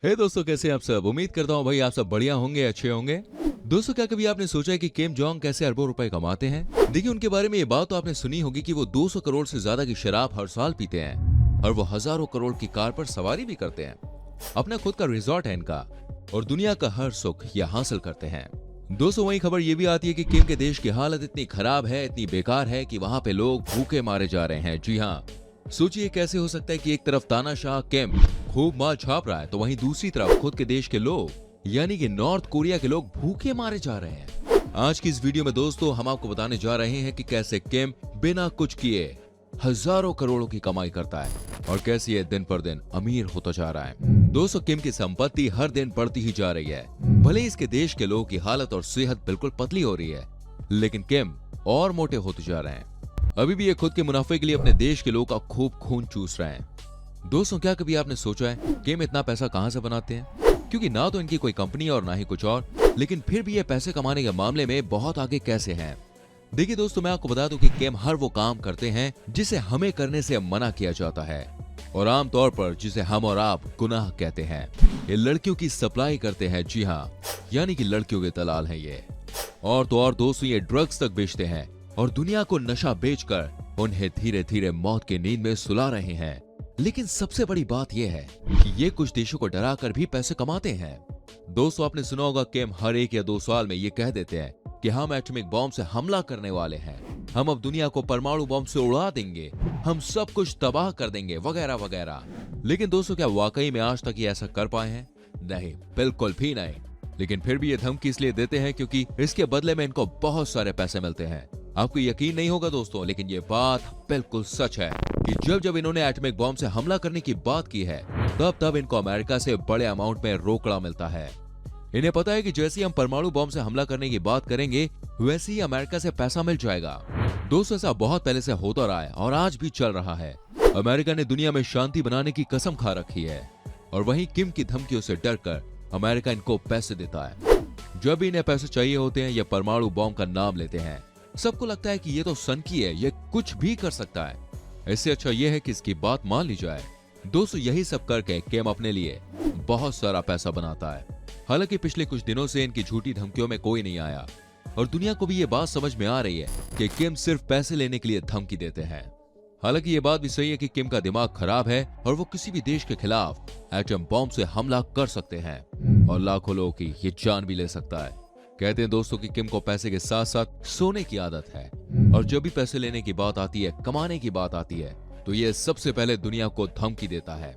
हे दोस्तों, कैसे हैं आप सब। उम्मीद करता हूँ भाई आप सब बढ़िया होंगे, अच्छे होंगे। दोस्तों, क्या कभी आपने सोचा है कि किम जोंग कैसे अरबों रुपए कमाते हैं। देखिए, उनके बारे में ये बात तो आपने सुनी होगी कि वो 200 करोड़ से ज्यादा की शराब हर साल पीते हैं और वो हजारों करोड़ की कार पर सवारी भी करते हैं। अपना खुद का रिजॉर्ट है इनका और दुनिया का हर सुख ये हासिल करते हैं। दोस्तों, वही खबर ये भी आती है कि किम के देश की हालत इतनी खराब है, इतनी बेकार है कि वहां पे लोग भूखे मारे जा रहे हैं। जी हाँ, सोचिए कैसे हो सकता है कि एक तरफ तानाशाह किम खूब माल छाप रहा है तो वहीं दूसरी तरफ खुद के देश के लोग यानी कि नॉर्थ कोरिया के लोग भूखे मारे जा रहे हैं। आज की इस वीडियो में दोस्तों हम आपको बताने जा रहे हैं कि कैसे किम बिना कुछ किए हजारों करोड़ों की कमाई करता है और कैसे ये दिन पर दिन अमीर होता जा रहा है। दोस्तों, किम की संपत्ति हर दिन बढ़ती ही जा रही है। भले ही इसके देश के लोगों की हालत और सेहत बिल्कुल पतली हो रही है, लेकिन किम और मोटे होते जा रहे हैं। अभी भी ये खुद के मुनाफे के लिए अपने देश के लोगों का खूब खून चूस रहे हैं। दोस्तों, क्या कभी आपने सोचा है किम इतना पैसा कहां से बनाते हैं? क्योंकि ना तो इनकी कोई कंपनी और ना ही कुछ और, लेकिन फिर भी ये पैसे कमाने के मामले में बहुत आगे कैसे हैं। देखिए दोस्तों, मैं आपको बता दूं कि किम हर वो काम करते हैं जिसे हमें करने से मना किया जाता है और आमतौर पर जिसे हम और आप गुनाह कहते हैं। ये लड़कियों की सप्लाई करते हैं। जी हाँ, यानी कि लड़कियों के दलाल हैं ये। और तो और दोस्तों, ये ड्रग्स तक बेचते हैं और दुनिया को नशा बेचकर उन्हें धीरे धीरे मौत की नींद में सुला रहे हैं। लेकिन सबसे बड़ी बात यह है कि ये कुछ देशों को डराकर भी पैसे कमाते हैं। दोस्तों, आपने सुना होगा किम हर 1 या 2 साल में ये कह देते हैं कि हम एटॉमिक बॉम्ब से हमला करने वाले हैं, हम अब दुनिया को परमाणु बॉम्ब से उड़ा देंगे, हम सब कुछ तबाह कर देंगे, वगैरह वगैरह। लेकिन दोस्तों, क्या वाकई में आज तक ये ऐसा कर पाए हैं? नहीं, बिल्कुल भी नहीं। लेकिन फिर भी ये धमकी इसलिए देते हैं क्योंकि इसके बदले में इनको बहुत सारे पैसे मिलते हैं। आपको यकीन नहीं होगा दोस्तों, लेकिन ये बात बिल्कुल सच है कि जब जब इन्होंने एटॉमिक बॉम्ब से हमला करने की बात की है, तब तब इनको अमेरिका से बड़े अमाउंट में रोकड़ा मिलता है। इन्हें पता है कि जैसे ही हम परमाणु बॉम्ब से हमला करने की बात करेंगे, वैसे ही अमेरिका से पैसा मिल जाएगा। दोस्तों, ऐसा बहुत पहले से होता रहा है और आज भी चल रहा है। अमेरिका ने दुनिया में शांति बनाने की कसम खा रखी है और वहीं किम की धमकियों से डरकर अमेरिका इनको पैसे देता है। जब भी इन्हें पैसे चाहिए होते हैं, ये परमाणु बॉम्ब का नाम लेते हैं। सबको लगता है कि ये तो सनकी है, ये कुछ भी कर सकता है। इससे अच्छा ये है कि इसकी बात मान ली जाए। दोस्तों, यही सब करके किम अपने लिए बहुत सारा पैसा बनाता है। हालांकि पिछले कुछ दिनों से इनकी झूठी धमकियों में कोई नहीं आया और दुनिया को भी ये बात समझ में आ रही है कि किम सिर्फ पैसे लेने के लिए धमकी देते हैं। हालांकि ये बात भी सही है कि किम का दिमाग खराब है और वो किसी भी देश के खिलाफ एटम बॉम्ब से हमला कर सकते हैं और लाखों लोगों की ये जान भी ले सकता है। कहते हैं दोस्तों कि किम को पैसे के साथ साथ सोने की आदत है और जब भी पैसे लेने की बात आती है, कमाने की बात आती है, तो ये सबसे पहले दुनिया को धमकी देता है।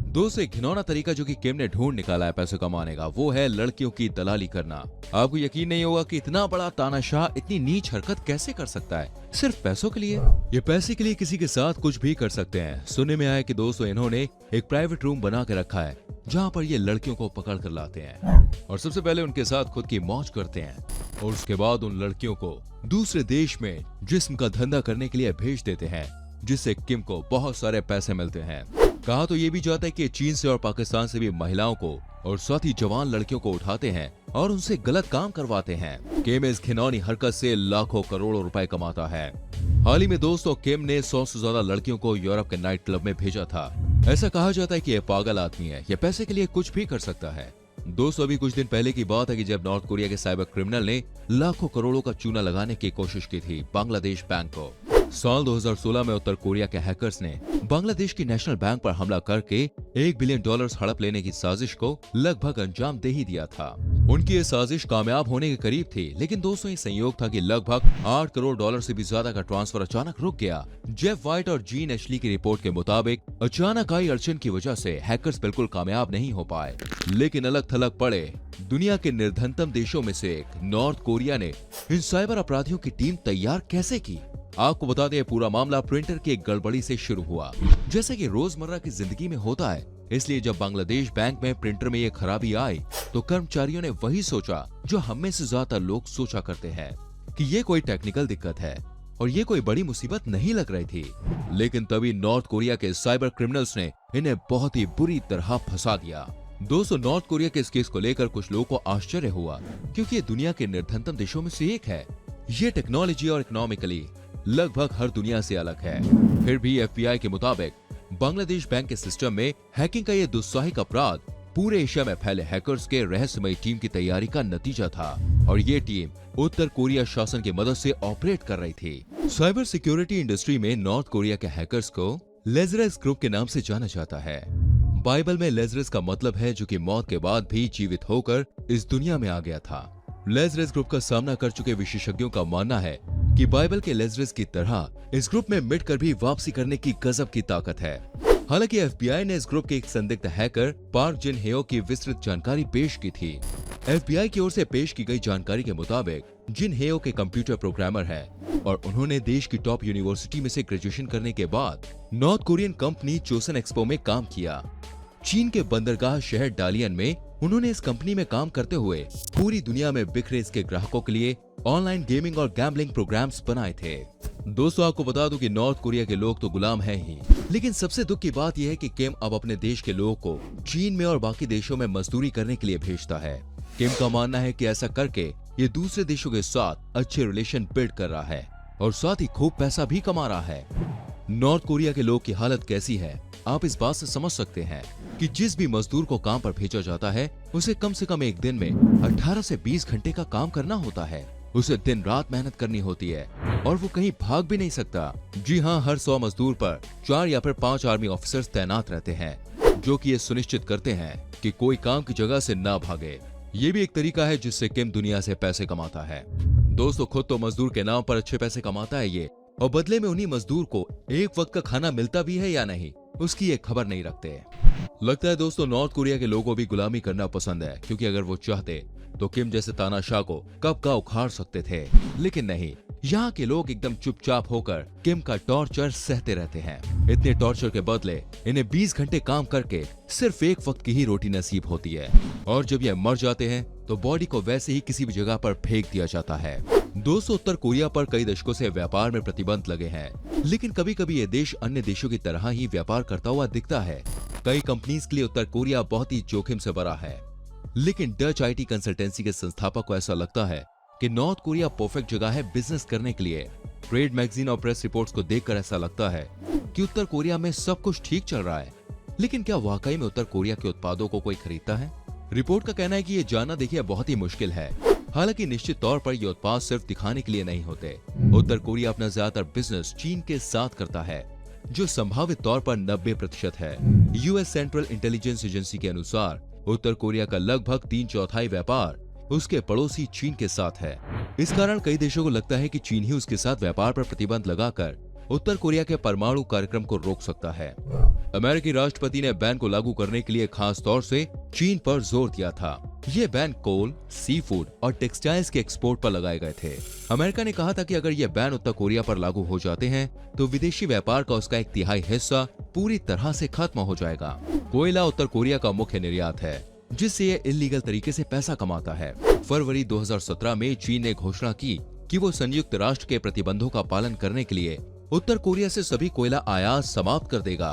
दोस्तों, एक घिनौना तरीका जो कि किम ने ढूंढ निकाला है पैसे कमाने का, वो है लड़कियों की दलाली करना। आपको यकीन नहीं होगा कि इतना बड़ा तानाशाह इतनी नीच हरकत कैसे कर सकता है सिर्फ पैसों के लिए। ये पैसे के लिए किसी के साथ कुछ भी कर सकते हैं। सुनने में आया कि दोस्तों इन्होंने एक प्राइवेट रूम बना के रखा है जहाँ पर ये लड़कियों को पकड़ कर लाते हैं और सबसे पहले उनके साथ खुद की मौज करते हैं और उसके बाद उन लड़कियों को दूसरे देश में जिस्म का धंधा करने के लिए भेज देते हैं, जिससे किम को बहुत सारे पैसे मिलते हैं। कहा तो ये भी जाता है कि चीन से और पाकिस्तान से भी महिलाओं को और साथ ही जवान लड़कियों को उठाते हैं और उनसे गलत काम करवाते हैं। किम इस घिनौनी हरकत से लाखों करोड़ों रुपए कमाता है। हाल ही में दोस्तों, किम ने 100 से ज्यादा लड़कियों को यूरोप के नाइट क्लब में भेजा था। ऐसा कहा जाता है कि यह पागल आदमी है, यह पैसे के लिए कुछ भी कर सकता है। दोस्तों, अभी कुछ दिन पहले की बात है कि जब नॉर्थ कोरिया के साइबर क्रिमिनल ने लाखों करोड़ों का चूना लगाने की कोशिश की थी बांग्लादेश बैंक को। साल 2016 में उत्तर कोरिया के हैकर्स ने बांग्लादेश की नेशनल बैंक पर हमला करके $1 बिलियन हड़प लेने की साजिश को लगभग अंजाम दे ही दिया था। उनकी ये साजिश कामयाब होने के करीब थी, लेकिन दोस्तों ये संयोग था कि लगभग $8 करोड़ से भी ज्यादा का ट्रांसफर अचानक रुक गया। जेफ वाइट और जीन एशली की रिपोर्ट के मुताबिक अचानक आई अड़चन की वजह से हैकर्स बिल्कुल कामयाब नहीं हो पाए, लेकिन अलग थलग पड़े दुनिया के निर्धनतम देशों में से एक नॉर्थ कोरिया ने इन साइबर अपराधियों की टीम तैयार कैसे की। आपको बता दें, पूरा मामला प्रिंटर की एक गड़बड़ी से शुरू हुआ। जैसे कि रोजमर्रा की जिंदगी में होता है, इसलिए जब बांग्लादेश बैंक में प्रिंटर में ये खराबी आई तो कर्मचारियों ने वही सोचा जो हम में से ज्यादा लोग सोचा करते हैं कि ये कोई टेक्निकल दिक्कत है और ये कोई बड़ी मुसीबत नहीं लग रही थी। लेकिन तभी नॉर्थ कोरिया के साइबर क्रिमिनल्स ने इन्हें बहुत ही बुरी तरह फंसा दिया। दोस्तों, नॉर्थ कोरिया के इस केस को लेकर कुछ लोगों को आश्चर्य हुआ क्योंकि ये दुनिया के निर्धनतम देशों में से एक है। ये टेक्नोलॉजी और इकोनॉमिकली लगभग हर दुनिया से अलग है। फिर भी FBI के मुताबिक बांग्लादेश बैंक के सिस्टम में हैकिंग का ये दुस्साहसिक अपराध पूरे एशिया में फैले हैकर्स के रहस्यमय टीम की तैयारी का नतीजा था और ये टीम उत्तर कोरिया शासन की मदद से ऑपरेट कर रही थी। साइबर सिक्योरिटी इंडस्ट्री में नॉर्थ कोरिया के हैकर्स को लेजरस ग्रुप के नाम से जाना जाता है। बाइबल में लेजरस का मतलब है जो कि मौत के बाद भी जीवित होकर इस दुनिया में आ गया था। लेजरस ग्रुप का सामना कर चुके विशेषज्ञों का मानना है कि बाइबल के लेजरस की तरह इस ग्रुप में मिटकर भी वापसी करने की गजब की ताकत है। हालांकि एफबीआई ने इस ग्रुप के एक संदिग्ध हैकर पार्क जिन हेयो की विस्तृत जानकारी पेश की थी। एफबीआई की ओर से पेश की गई जानकारी के मुताबिक जिन हेयो के कंप्यूटर प्रोग्रामर है और उन्होंने देश की टॉप यूनिवर्सिटी में से ग्रेजुएशन करने के बाद north Korean company chosen expo में काम किया। चीन के बंदरगाह शहर डालियन में उन्होंने इस कंपनी में काम करते हुए पूरी दुनिया में बिखरे इसके ग्राहकों के लिए ऑनलाइन गेमिंग और गैम्बलिंग प्रोग्राम्स बनाए थे। दोस्तों, आपको बता दूं कि नॉर्थ कोरिया के लोग तो गुलाम हैं ही, लेकिन सबसे दुख की बात यह है कि किम अब अपने देश के लोगों को चीन में और बाकी देशों में मजदूरी करने के लिए भेजता है। किम का मानना है कि ऐसा करके ये दूसरे देशों के साथ अच्छे रिलेशन बिल्ड कर रहा है और साथ ही खूब पैसा भी कमा रहा है। नॉर्थ कोरिया के लोग की हालत कैसी है आप इस बात से समझ सकते हैं कि जिस भी मजदूर को काम पर भेजा जाता है उसे कम से कम एक दिन में 18 से 20 घंटे का काम करना होता है। उसे दिन रात मेहनत करनी होती है और वो कहीं भाग भी नहीं सकता। जी हाँ, हर 100 मजदूर पर 4 या फिर 5 आर्मी ऑफिसर्स तैनात रहते हैं जो कि ये सुनिश्चित करते हैं कि कोई काम की जगह से ना भागे। ये भी एक तरीका है जिससे किम दुनिया से पैसे कमाता है। दोस्तों, खुद तो मजदूर के नाम पर अच्छे पैसे कमाता है ये, और बदले में उन्हीं मजदूर को एक वक्त का खाना मिलता भी है या नहीं उसकी ये खबर नहीं रखते। लगता है दोस्तों नॉर्थ कोरिया के लोगों को भी गुलामी करना पसंद है, क्योंकि अगर वो चाहते तो किम जैसे तानाशाह को कब का उखाड़ सकते थे, लेकिन नहीं, यहाँ के लोग एकदम चुपचाप होकर किम का टॉर्चर सहते रहते हैं। इतने टॉर्चर के बदले इन्हें 20 घंटे काम करके सिर्फ एक वक्त की ही रोटी नसीब होती है और जब ये मर जाते हैं तो बॉडी को वैसे ही किसी भी जगह पर फेंक दिया जाता है। दोस्तों, उत्तर कोरिया पर कई दशकों से व्यापार में प्रतिबंध लगे हैं, लेकिन कभी कभी ये देश अन्य देशों की तरह ही व्यापार करता हुआ दिखता है। कई कंपनीज के लिए उत्तर कोरिया बहुत ही जोखिम से भरा है, लेकिन डच आईटी कंसल्टेंसी के संस्थापक को ऐसा लगता है कि नॉर्थ कोरिया परफेक्ट जगह है बिजनेस करने के लिए। ट्रेड मैगजीन और प्रेस रिपोर्ट्स को देखकर ऐसा लगता है कि उत्तर कोरिया में सब कुछ ठीक चल रहा है, लेकिन क्या वाकई में उत्तर कोरिया के उत्पादों को कोई खरीदता है? रिपोर्ट का कहना है कि ये जानना देखिए बहुत ही मुश्किल है। हालांकि निश्चित तौर पर ये उत्पाद सिर्फ दिखाने के लिए नहीं होते। उत्तर कोरिया अपना ज्यादातर बिजनेस चीन के साथ करता है, जो संभावित तौर पर 90% है। यूएस सेंट्रल इंटेलिजेंस एजेंसी के अनुसार उत्तर कोरिया का लगभग 3/4 व्यापार उसके पड़ोसी चीन के साथ है। इस कारण कई देशों को लगता है कि चीन ही उसके साथ व्यापार पर प्रतिबंध लगाकर उत्तर कोरिया के परमाणु कार्यक्रम को रोक सकता है। अमेरिकी राष्ट्रपति ने बैन को लागू करने के लिए खास तौर से चीन पर जोर दिया था। ये बैन कोल, सी फूड और टेक्सटाइल्स के एक्सपोर्ट पर लगाए गए थे। अमेरिका ने कहा था कि अगर ये बैन उत्तर कोरिया पर लागू हो जाते हैं तो विदेशी व्यापार का उसका 1/3 हिस्सा पूरी तरह से खत्म हो जाएगा। कोयला उत्तर कोरिया का मुख्य निर्यात है, जिससे ये इलीगल तरीके से पैसा कमाता है। फरवरी 2017 में चीन ने घोषणा की कि वो संयुक्त राष्ट्र के प्रतिबंधों का पालन करने के लिए उत्तर कोरिया से सभी कोयला आयात समाप्त कर देगा।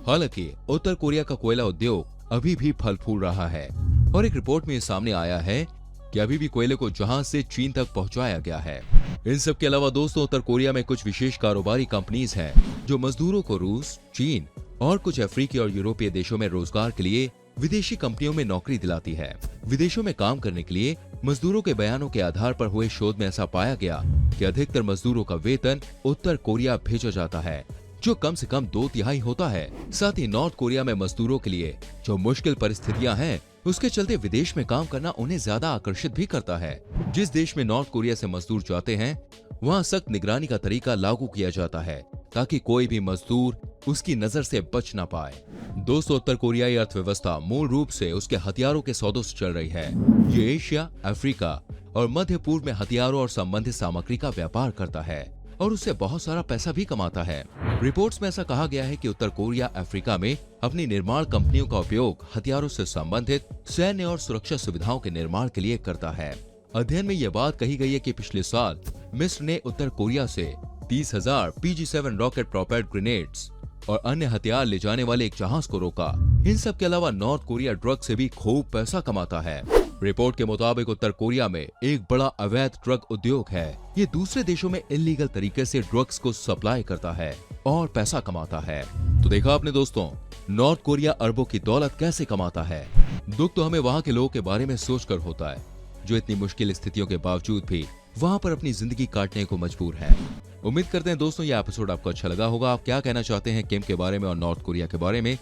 हालांकि उत्तर कोरिया का कोयला उद्योग अभी भी फल फूल रहा है और एक रिपोर्ट में सामने आया है कि अभी भी कोयले को जहाज से चीन तक पहुंचाया गया है। इन सब के अलावा दोस्तों उत्तर कोरिया में कुछ विशेष कारोबारी कंपनीज हैं जो मजदूरों को रूस, चीन और कुछ अफ्रीकी और यूरोपीय देशों में रोजगार के लिए विदेशी कंपनियों में नौकरी दिलाती है। विदेशों में काम करने के लिए मजदूरों के बयानों के आधार पर हुए शोध में ऐसा पाया गया कि अधिकतर मजदूरों का वेतन उत्तर कोरिया भेजा जाता है, जो कम से कम 2/3 होता है। साथ ही नॉर्थ कोरिया में मजदूरों के लिए जो मुश्किल परिस्थितियां हैं, उसके चलते विदेश में काम करना उन्हें ज्यादा आकर्षित भी करता है। जिस देश में नॉर्थ कोरिया से मजदूर जाते हैं वहाँ सख्त निगरानी का तरीका लागू किया जाता है ताकि कोई भी मजदूर उसकी नजर से बच ना पाए। दोस्तों, उत्तर कोरियाई अर्थव्यवस्था मूल रूप से उसके हथियारों के सौदों से चल रही है। ये एशिया, अफ्रीका और मध्य पूर्व में हथियारों और संबंधित सामग्री का व्यापार करता है और उससे बहुत सारा पैसा भी कमाता है। रिपोर्ट्स में ऐसा कहा गया है कि उत्तर कोरिया अफ्रीका में अपनी निर्माण कंपनियों का उपयोग हथियारों से संबंधित सैन्य और सुरक्षा सुविधाओं के निर्माण के लिए करता है। अध्ययन में यह बात कही गई है कि पिछले साल मिस्र ने उत्तर कोरिया से 30,000 PG-7 रॉकेट प्रोपेल्ड ग्रेनेड्स और अन्य हथियार ले जाने वाले एक जहाज को रोका। इन सब के अलावा नॉर्थ कोरिया ड्रग से भी खूब पैसा कमाता है। रिपोर्ट के मुताबिक उत्तर कोरिया में एक बड़ा अवैध ड्रग उद्योग है। ये दूसरे देशों में इलीगल तरीके से ड्रग्स को सप्लाई करता है। और पैसा कमाता है। तो देखा आपने दोस्तों, नॉर्थ कोरिया अरबों की दौलत कैसे कमाता है। दुख तो हमें वहां के लोगों के बारे में सोचकर होता है, जो इतनी मुश्किल स्थितियों के बावजूद भी वहां पर अपनी जिंदगी काटने को मजबूर है। उम्मीद करते हैं दोस्तों ये एपिसोड आपको अच्छा लगा होगा। आप क्या कहना चाहते हैं किम के बारे में और नॉर्थ कोरिया के बारे में,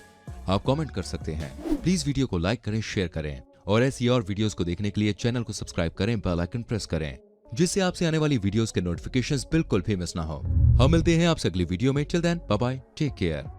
आप कमेंट कर सकते हैं। प्लीज वीडियो को लाइक करें, शेयर करें और ऐसी और वीडियोस को देखने के लिए चैनल को सब्सक्राइब करें, बेल आइकन प्रेस करें, जिससे आपसे आने वाली वीडियोस के नोटिफिकेशंस बिल्कुल भी मिस ना हो। हम मिलते हैं आपसे अगली वीडियो में। Till then bye bye, take care.